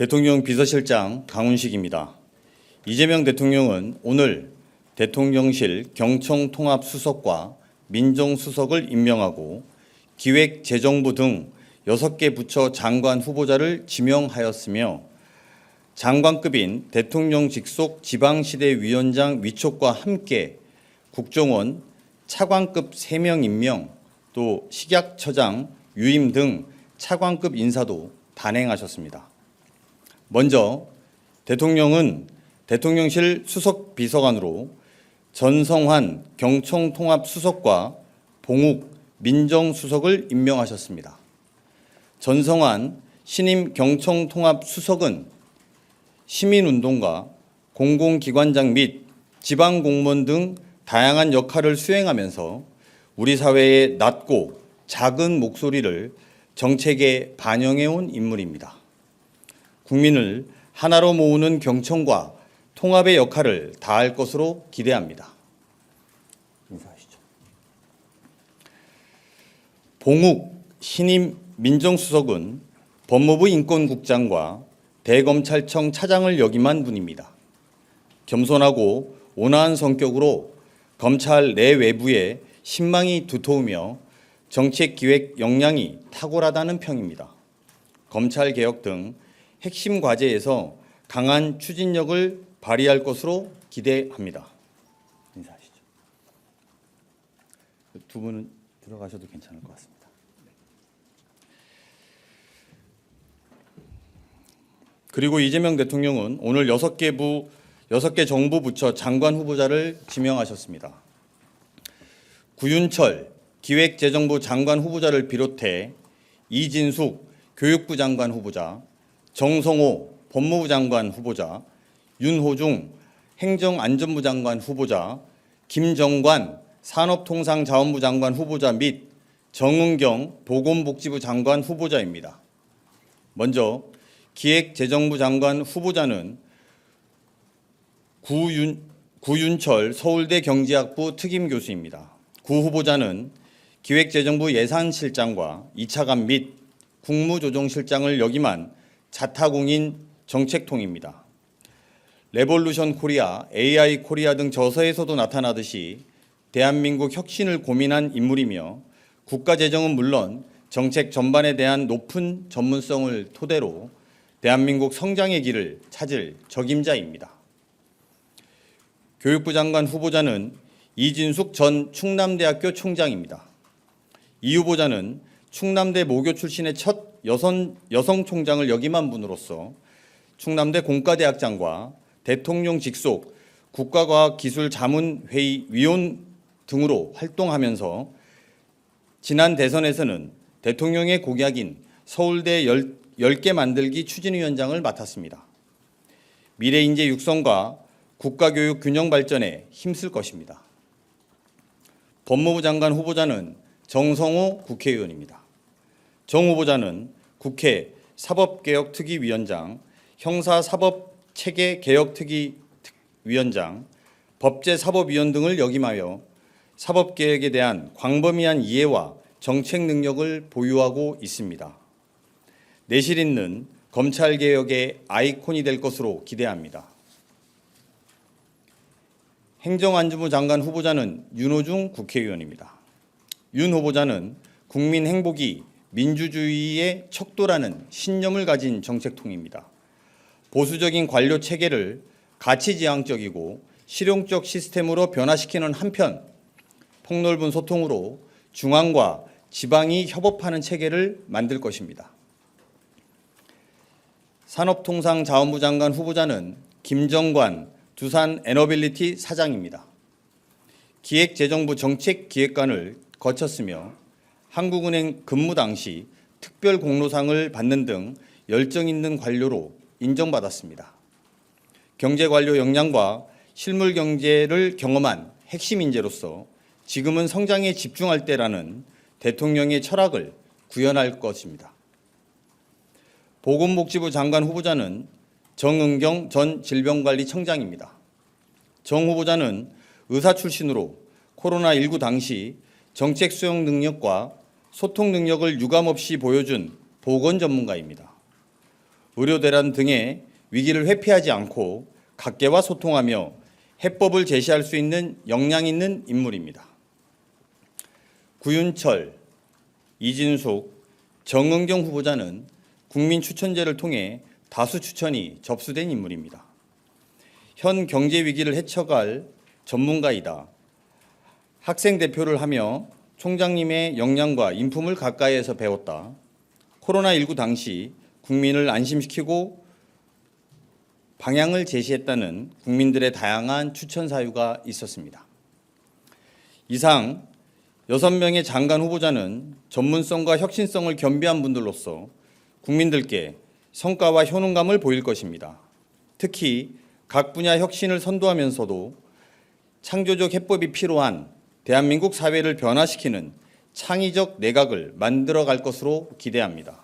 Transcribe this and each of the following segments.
대통령 비서실장 강훈식입니다. 이재명 대통령은 오늘 대통령실 경청통합수석과 민정수석을 임명하고 기획재정부 등 6개 부처 장관 후보자를 지명하였으며 장관급인 대통령 직속 지방시대위원장 위촉과 함께 국정원 차관급 3명 임명, 또 식약처장 유임 등 차관급 인사도 단행하셨습니다. 먼저 대통령은 대통령실 수석비서관으로 전성환 경청통합수석과 봉욱 민정수석을 임명하셨습니다. 전성환 신임 경청통합수석은 시민운동가, 공공기관장 및 지방공무원 등 다양한 역할을 수행하면서 우리 사회의 낮고 작은 목소리를 정책에 반영해온 인물입니다. 국민을 하나로 모으는 경청과 통합의 역할을 다할 것으로 기대합니다. 인사하시죠. 봉욱 신임 민정수석은 법무부 인권국장과 대검찰청 차장을 역임한 분입니다. 겸손하고 온화한 성격으로 검찰 내외부에 신망이 두터우며 정책기획 역량이 탁월하다는 평입니다. 검찰개혁 등 핵심 과제에서 강한 추진력을 발휘할 것으로 기대합니다. 인사하시죠. 두 분은 들어가셔도 괜찮을 것 같습니다. 그리고 이재명 대통령은 오늘 6개 정부 부처 장관 후보자를 지명하셨습니다. 구윤철 기획재정부 장관 후보자를 비롯해 이진숙 교육부 장관 후보자, 정성호 법무부 장관 후보자, 윤호중 행정안전부 장관 후보자, 김정관 산업통상자원부 장관 후보자 및 정은경 보건복지부 장관 후보자입니다. 먼저 기획재정부 장관 후보자는 구윤철 서울대 경제학부 특임교수입니다. 구 후보자는 기획재정부 예산실장과 2차관 및 국무조정실장을 역임한 자타공인 정책통입니다. 레볼루션 코리아, AI 코리아 등 저서에서도 나타나듯이 대한민국 혁신을 고민한 인물이며 국가재정은 물론 정책 전반에 대한 높은 전문성을 토대로 대한민국 성장의 길을 찾을 적임자입니다. 교육부 장관 후보자는 이진숙 전 충남대학교 총장입니다. 이 후보자는 충남대 모교 출신의 첫 여성 총장을 역임한 분으로서 충남대 공과대학장과 대통령 직속 국가과학기술자문회의 위원 등으로 활동하면서 지난 대선에서는 대통령의 공약인 서울대 10개 만들기 추진위원장을 맡았습니다. 미래인재 육성과 국가교육 균형 발전에 힘쓸 것입니다. 법무부 장관 후보자는 정성호 국회의원입니다. 정 후보자는 국회 사법개혁특위위원장, 형사사법체계개혁특위위원장, 법제사법위원 등을 역임하여 사법개혁에 대한 광범위한 이해와 정책 능력을 보유하고 있습니다. 내실 있는 검찰개혁의 아이콘이 될 것으로 기대합니다. 행정안전부 장관 후보자는 윤호중 국회의원입니다. 윤 후보자는 국민 행복이 민주주의의 척도라는 신념을 가진 정책통입니다. 보수적인 관료 체계를 가치지향적이고 실용적 시스템으로 변화시키는 한편 폭넓은 소통으로 중앙과 지방이 협업하는 체계를 만들 것입니다. 산업통상자원부 장관 후보자는 김정관 두산 에너빌리티 사장입니다. 기획재정부 정책기획관을 거쳤으며 한국은행 근무 당시 특별공로상을 받는 등 열정 있는 관료로 인정받았습니다. 경제관료 역량과 실물 경제를 경험한 핵심 인재로서 지금은 성장에 집중할 때라는 대통령의 철학을 구현할 것입니다. 보건복지부 장관 후보자는 정은경 전 질병관리청장입니다. 정 후보자는 의사 출신으로 코로나19 당시 정책 수용 능력과 소통 능력을 유감없이 보여준 보건 전문가입니다. 의료대란 등의 위기를 회피하지 않고 각계와 소통하며 해법을 제시할 수 있는 역량 있는 인물입니다. 구윤철, 이진숙, 정은경 후보자는 국민 추천제를 통해 다수 추천이 접수된 인물입니다. 현 경제 위기를 헤쳐갈 전문가이다. 학생 대표를 하며 총장님의 역량과 인품을 가까이에서 배웠다. 코로나19 당시 국민을 안심시키고 방향을 제시했다는 국민들의 다양한 추천 사유가 있었습니다. 이상 6명의 장관 후보자는 전문성과 혁신성을 겸비한 분들로서 국민들께 성과와 효능감을 보일 것입니다. 특히 각 분야 혁신을 선도하면서도 창조적 해법이 필요한 대한민국 사회를 변화시키는 창의적 내각을 만들어갈 것으로 기대합니다.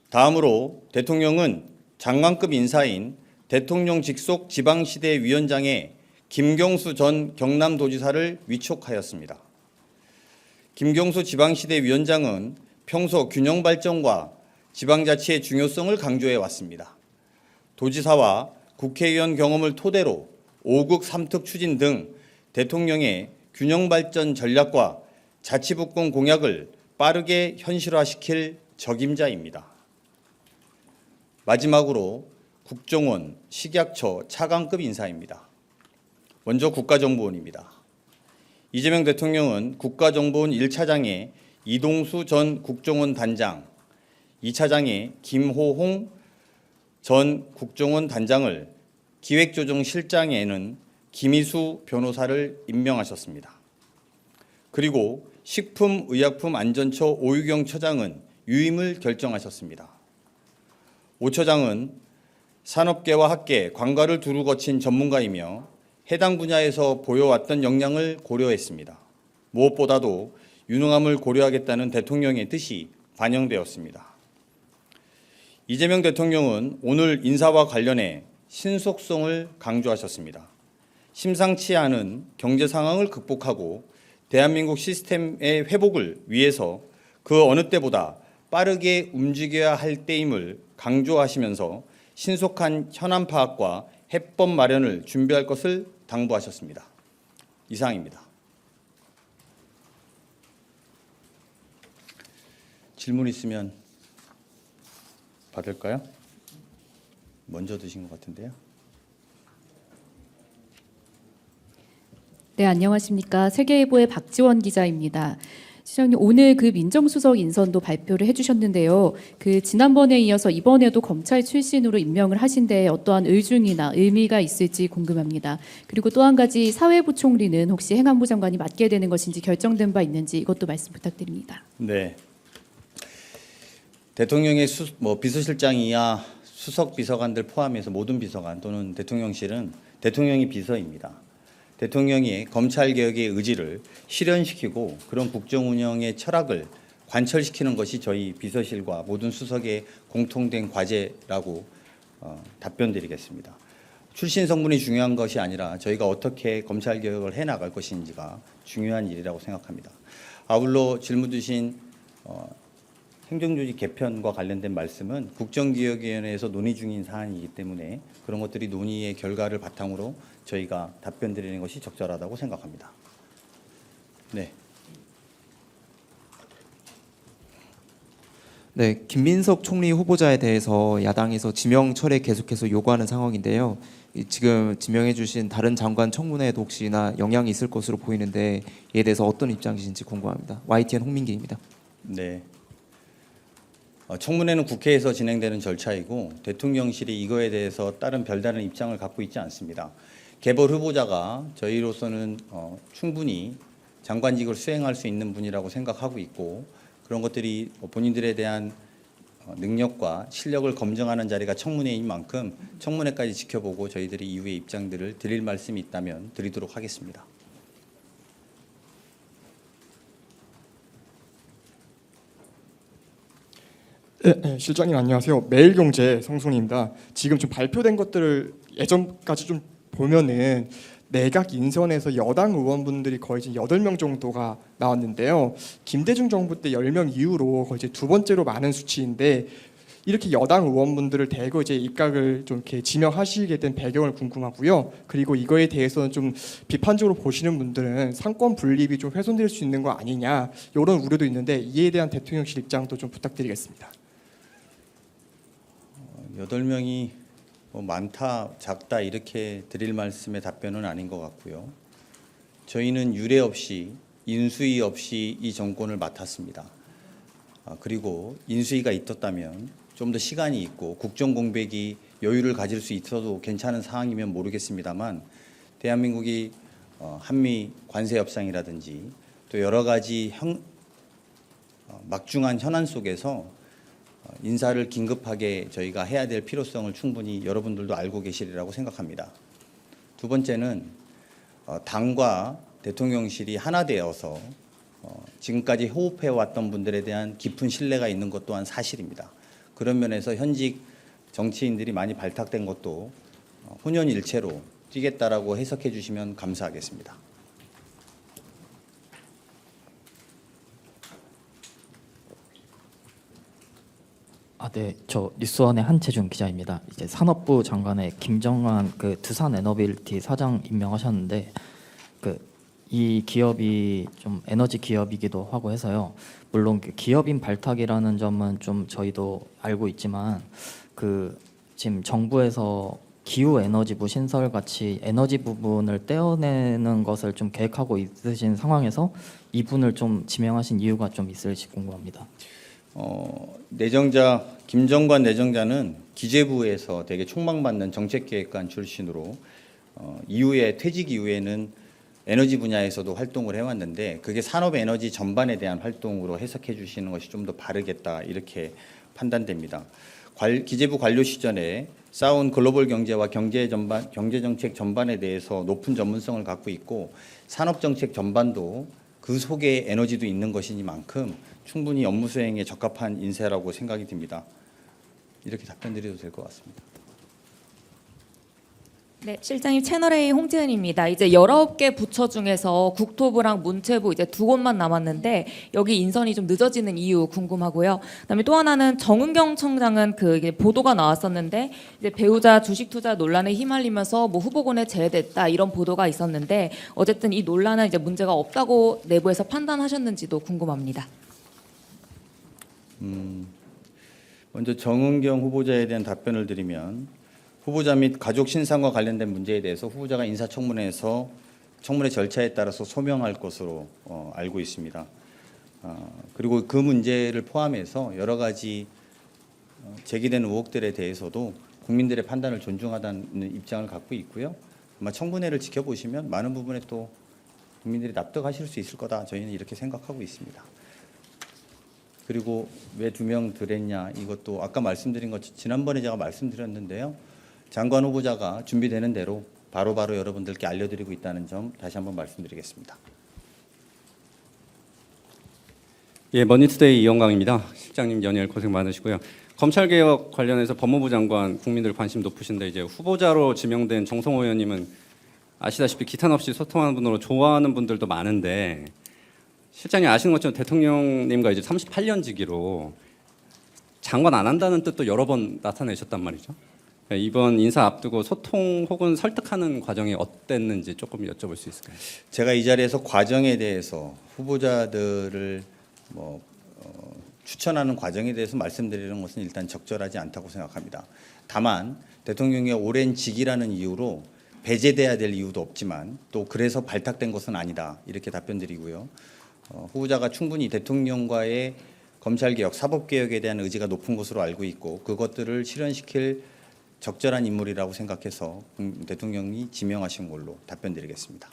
다음으로 대통령은 장관급 인사인 대통령 직속 지방시대위원장의 김경수 전 경남도지사를 위촉하였습니다. 김경수 지방시대위원장은 평소 균형 발전과 지방자치의 중요성을 강조해 왔습니다. 도지사와 국회의원 경험을 토대로 5국 3특 추진 등 대통령의 균형 발전 전략과 자치분권 공약을 빠르게 현실화시킬 적임자입니다. 마지막으로 국정원, 식약처 차관급 인사입니다. 먼저 국가정보원입니다. 이재명 대통령은 국가정보원 1차장에 이동수 전 국정원 단장, 2차장에 김호홍 전 국정원 단장을, 기획조정실장에는 김희수 변호사를 임명하셨습니다. 그리고 식품의약품안전처 오유경 처장은 유임을 결정하셨습니다. 오 처장은 산업계와 학계, 관가를 두루 거친 전문가이며 해당 분야에서 보여왔던 역량을 고려했습니다. 무엇보다도 유능함을 고려하겠다는 대통령의 뜻이 반영되었습니다. 이재명 대통령은 오늘 인사와 관련해 신속성을 강조하셨습니다. 심상치 않은 경제 상황을 극복하고 대한민국 시스템의 회복을 위해서 그 어느 때보다 빠르게 움직여야 할 때임을 강조하시면서 신속한 현안 파악과 해법 마련을 준비할 것을 당부하셨습니다. 이상입니다. 질문 있으면 받을까요? 먼저 드신 것 같은데요. 네, 안녕하십니까. 세계일보의 박지원 기자입니다. 시장님, 오늘 그 민정수석 인선도 발표를 해주셨는데요. 그 지난번에 이어서 이번에도 검찰 출신으로 임명을 하신 데 어떠한 의중이나 의미가 있을지 궁금합니다. 그리고 또 한 가지 사회부총리는 혹시 행안부 장관이 맡게 되는 것인지 결정된 바 있는지 이것도 말씀 부탁드립니다. 네. 대통령의 비서실장이야 수석 비서관들 포함해서 모든 비서관 또는 대통령실은 대통령이 비서입니다. 대통령이 검찰개혁의 의지를 실현시키고 그런 국정운영의 철학을 관철시키는 것이 저희 비서실과 모든 수석의 공통된 과제라고 답변드리겠습니다. 출신 성분이 중요한 것이 아니라 저희가 어떻게 검찰개혁을 해나갈 것인지가 중요한 일이라고 생각합니다. 아울러 질문 주신 행정조직 개편과 관련된 말씀은 국정기획위원회에서 논의 중인 사안이기 때문에 그런 것들이 논의의 결과를 바탕으로 저희가 답변 드리는 것이 적절하다고 생각합니다. 네. 네, 김민석 총리 후보자에 대해서 야당에서 지명 철회 계속해서 요구하는 상황인데요. 지금 지명해 주신 다른 장관 청문회에도 혹시나 영향이 있을 것으로 보이는데 이에 대해서 어떤 입장이신지 궁금합니다. YTN 홍민기입니다. 네. 청문회는 국회에서 진행되는 절차이고 대통령실이 이거에 대해서 다른 별다른 입장을 갖고 있지 않습니다. 개별 후보자가 저희로서는 충분히 장관직을 수행할 수 있는 분이라고 생각하고 있고 그런 것들이 본인들에 대한 능력과 실력을 검증하는 자리가 청문회인 만큼 청문회까지 지켜보고 저희들이 이후의 입장들을 드릴 말씀이 있다면 드리도록 하겠습니다. 네, 실장님 안녕하세요. 매일경제 성순입니다. 지금 좀 발표된 것들을 예전까지 좀 보면은 내각 인선에서 여당 의원분들이 거의 이제 8명 정도가 나왔는데요. 김대중 정부 때 10명 이후로 거의 이제 두 번째로 많은 수치인데 이렇게 여당 의원분들을 대거 이제 입각을 좀 이렇게 지명하시게 된 배경을 궁금하고요. 그리고 이거에 대해서는 좀 비판적으로 보시는 분들은 상권 분립이 좀 훼손될 수 있는 거 아니냐 이런 우려도 있는데 이에 대한 대통령실 입장도 좀 부탁드리겠습니다. 8명이 뭐 많다 작다 이렇게 드릴 말씀의 답변은 아닌 것 같고요. 저희는 유례 없이 인수위 없이 이 정권을 맡았습니다. 그리고 인수위가 있었다면 좀 더 시간이 있고 국정 공백이 여유를 가질 수 있어도 괜찮은 상황이면 모르겠습니다만 대한민국이 한미 관세 협상이라든지 또 여러 가지 막중한 현안 속에서 인사를 긴급하게 저희가 해야 될 필요성을 충분히 여러분들도 알고 계시리라고 생각합니다. 두 번째는 당과 대통령실이 하나 되어서 지금까지 호흡해왔던 분들에 대한 깊은 신뢰가 있는 것 또한 사실입니다. 그런 면에서 현직 정치인들이 많이 발탁된 것도 혼연일체로 뛰겠다라고 해석해 주시면 감사하겠습니다. 네, 저 뉴스원의 한채준 기자입니다. 이제 산업부 장관에 김정환 그 두산 에너빌티 사장 임명하셨는데 이 기업이 좀 에너지 기업이기도 하고 해서요. 물론 그 기업인 발탁이라는 점은 좀 저희도 알고 있지만 지금 정부에서 기후 에너지부 신설 같이 에너지 부분을 떼어내는 것을 좀 계획하고 있으신 상황에서 이분을 좀 지명하신 이유가 좀 있을지 궁금합니다. 내정자 김정관 내정자는 기재부에서 되게 촉망받는 정책기획관 출신으로 이후에 퇴직 이후에는 에너지 분야에서도 활동을 해왔는데 그게 산업 에너지 전반에 대한 활동으로 해석해 주시는 것이 좀 더 바르겠다 이렇게 판단됩니다. 기재부 관료 시절에 쌓은 글로벌 경제와 경제 정책 전반에 대해서 높은 전문성을 갖고 있고 산업 정책 전반도 그 속에 에너지도 있는 것이니만큼 충분히 업무 수행에 적합한 인사라고 생각이 듭니다. 이렇게 답변드려도 될 것 같습니다. 네, 실장님 채널A 홍지은입니다. 이제 19개 부처 중에서 국토부랑 문체부 이제 2곳만 남았는데 여기 인선이 좀 늦어지는 이유 궁금하고요. 그다음에 또 하나는 정은경 청장은 이게 보도가 나왔었는데 이제 배우자 주식 투자 논란에 휘말리면서 뭐 후보군에 제외됐다 이런 보도가 있었는데 어쨌든 이 논란은 이제 문제가 없다고 내부에서 판단하셨는지도 궁금합니다. 먼저 정은경 후보자에 대한 답변을 드리면 후보자 및 가족 신상과 관련된 문제에 대해서 후보자가 인사청문회에서 청문회 절차에 따라서 소명할 것으로 알고 있습니다. 그리고 그 문제를 포함해서 여러 가지 제기된 의혹들에 대해서도 국민들의 판단을 존중하다는 입장을 갖고 있고요. 아마 청문회를 지켜보시면 많은 부분에 또 국민들이 납득하실 수 있을 거다. 저희는 이렇게 생각하고 있습니다. 그리고 왜 2명 들였냐 이것도 아까 말씀드린 것 지난번에 제가 말씀드렸는데요. 장관 후보자가 준비되는 대로 바로바로 여러분들께 알려드리고 있다는 점 다시 한번 말씀드리겠습니다. 예, 머니투데이 이영광입니다. 실장님 연일 고생 많으시고요. 검찰개혁 관련해서 법무부 장관 국민들 관심 높으신데 이제 후보자로 지명된 정성호 의원님은 아시다시피 기탄 없이 소통하는 분으로 좋아하는 분들도 많은데 실장님 아시는 것처럼 대통령님과 이제 38년지기로 장관 안 한다는 뜻도 여러 번 나타내셨단 말이죠. 이번 인사 앞두고 소통 혹은 설득하는 과정이 어땠는지 조금 여쭤볼 수 있을까요? 제가 이 자리에서 과정에 대해서 후보자들을 추천하는 과정에 대해서 말씀드리는 것은 일단 적절하지 않다고 생각합니다. 다만 대통령의 오랜 직이라는 이유로 배제돼야 될 이유도 없지만 또 그래서 발탁된 것은 아니다 이렇게 답변드리고요. 후보자가 충분히 대통령과의 검찰개혁, 사법개혁에 대한 의지가 높은 것으로 알고 있고 그것들을 실현시킬 적절한 인물이라고 생각해서 대통령이 지명하신 걸로 답변드리겠습니다.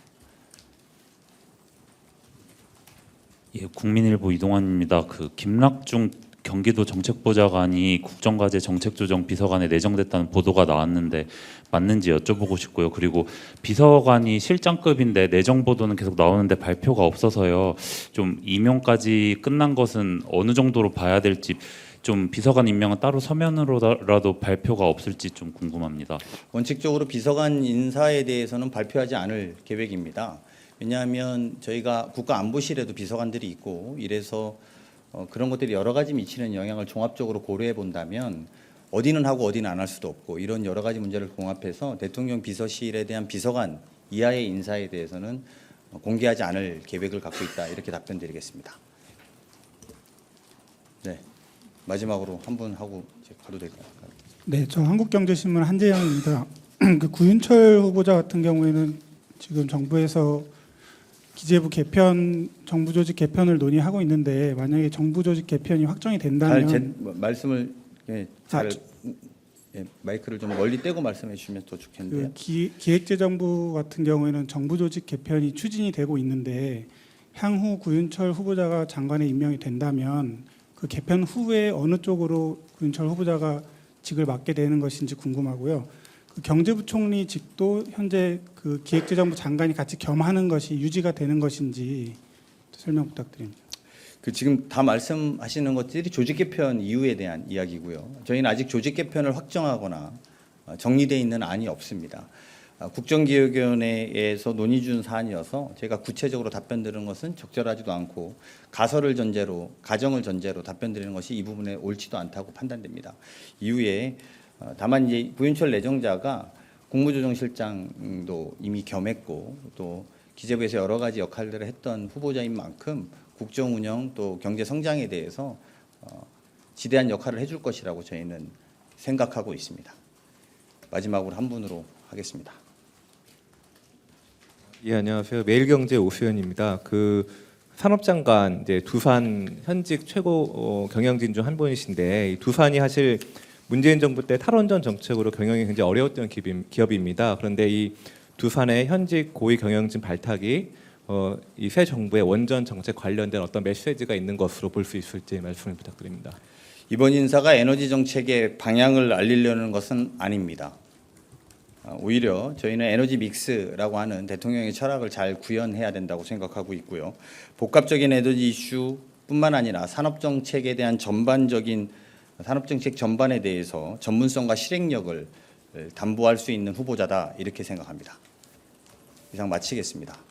예, 국민일보 이동환입니다. 김락중 경기도 정책보좌관이 국정과제 정책조정 비서관에 내정됐다는 보도가 나왔는데 맞는지 여쭤보고 싶고요. 그리고 비서관이 실장급인데 내정 보도는 계속 나오는데 발표가 없어서요. 좀 임용까지 끝난 것은 어느 정도로 봐야 될지 좀 비서관 임명은 따로 서면으로라도 발표가 없을지 좀 궁금합니다. 원칙적으로 비서관 인사에 대해서는 발표하지 않을 계획입니다. 왜냐하면 저희가 국가안보실에도 비서관들이 있고 이래서 그런 것들이 여러 가지 미치는 영향을 종합적으로 고려해 본다면 어디는 하고 어디는 안 할 수도 없고 이런 여러 가지 문제를 종합해서 대통령 비서실에 대한 비서관 이하의 인사에 대해서는 공개하지 않을 계획을 갖고 있다 이렇게 답변드리겠습니다. 네, 마지막으로 한 분 하고 이제 가도 될까요? 네, 저 한국경제신문 한재영입니다. 그 구윤철 후보자 같은 경우에는 지금 정부에서 기재부 개편, 정부 조직 개편을 논의하고 있는데 만약에 정부 조직 개편이 확정이 된다면 말씀을 마이크를 좀 멀리 떼고 말씀해 주시면 더 좋겠는데요. 그 기획재정부 같은 경우에는 정부 조직 개편이 추진이 되고 있는데 향후 구윤철 후보자가 장관에 임명이 된다면 그 개편 후에 어느 쪽으로 구윤철 후보자가 직을 맡게 되는 것인지 궁금하고요. 그 경제부총리 직도 현재 그 기획재정부 장관이 같이 겸하는 것이 유지가 되는 것인지 설명 부탁드립니다. 그 지금 다 말씀하시는 것들이 조직 개편 이유에 대한 이야기고요. 저희는 아직 조직 개편을 확정하거나 정리되어 있는 안이 없습니다. 국정기획위원회에서 논의 중 사안이어서 제가 구체적으로 답변드리는 것은 적절하지도 않고 가정을 전제로 답변드리는 것이 이 부분에 옳지도 않다고 판단됩니다. 이후에 다만 이제 구윤철 내정자가 국무조정실장도 이미 겸했고 또 기재부에서 여러 가지 역할들을 했던 후보자인 만큼 국정 운영 또 경제 성장에 대해서 지대한 역할을 해줄 것이라고 저희는 생각하고 있습니다. 마지막으로 한 분으로 하겠습니다. 예, 안녕하세요. 매일경제 오수연입니다. 그 산업장관 이제 두산 현직 최고 경영진 중 한 분이신데 이 두산이 사실 문재인 정부 때 탈원전 정책으로 경영이 굉장히 어려웠던 기업입니다. 그런데 이 두산의 현직 고위 경영진 발탁이 이 새 정부의 원전 정책 관련된 어떤 메시지가 있는 것으로 볼 수 있을지 말씀을 부탁드립니다. 이번 인사가 에너지 정책의 방향을 알리려는 것은 아닙니다. 오히려 저희는 에너지 믹스라고 하는 대통령의 철학을 잘 구현해야 된다고 생각하고 있고요. 복합적인 에너지 이슈뿐만 아니라 산업정책에 대한 산업정책 전반에 대해서 전문성과 실행력을 담보할 수 있는 후보자다 이렇게 생각합니다. 이상 마치겠습니다.